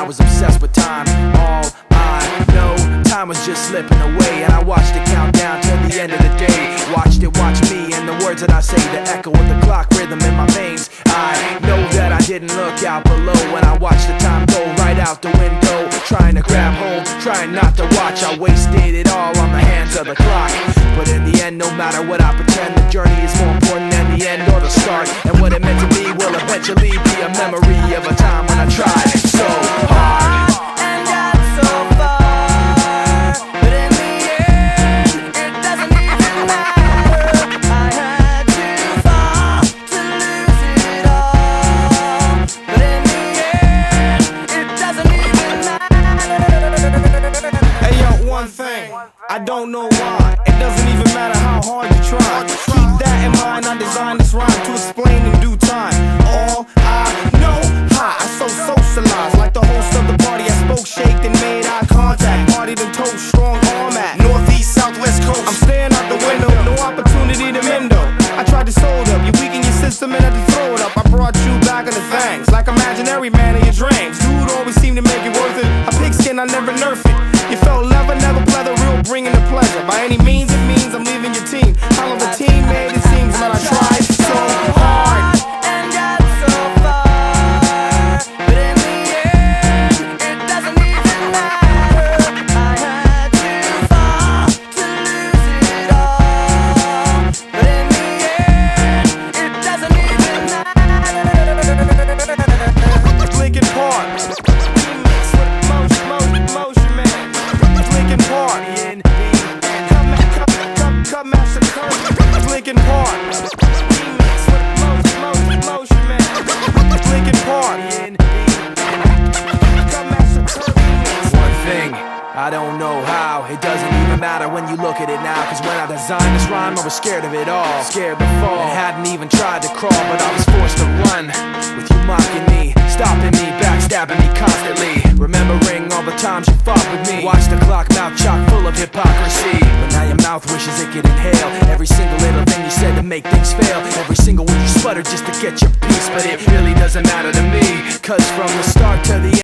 was obsessed with time. All I know, time was just slipping away, and I watched it count down till the end of the day. Watched it watch me, and the words that I say, the echo of the clock rhythm in my veins. I know that I didn't look out below when I watched the time go right out the window. Trying to grab hold, trying not to watch, I wasted it all on the hands of the clock. But in the end, no matter what I pretend, the journey is more important than the end or the start. And what it meant to be will eventually be a memory of a time when I tried so hard. I don't know why, it doesn't even matter how hard you try. Keep that in mind, I designed this rhyme to explain in due time. All I know, I so socialized, like the host of the party. I spoke, shaked, and made eye contact. Partied and told strong arm at Northeast, Southwest coast. I'm staring out the window, no opportunity to mendo. I tried to sold up, you weaken your system and had to throw it up. I brought you back in the fangs, like imaginary man in your dreams. Dude always seemed to make it worth it. A pigskin, I never nerf it. You felt never pleather, real bringing the pleasure. By any means, it means I'm leaving your team. How long the team made it seems, but I tried so hard and got so far. But in the end, it doesn't even matter. I had to fall to lose it all. But in the end, it doesn't even matter. Linkin Park. Linkin Park. Remix with motion man. Linkin Park. One thing, I don't know how. It doesn't even matter when you look at it now. Cause when I designed this rhyme, I was scared of it all. Scared to fall, and hadn't even tried to crawl. But I was forced to run, with you mocking me, stopping me, backstabbing me constantly. Remembering all the times you fought with me. Watch the clock, mouth chock full of hypocrisy. But now your mouth wishes it could inhale every single little thing you said to make things fail. Every single word you sputtered just to get your piece. But it really doesn't matter to me, cause from the start to the end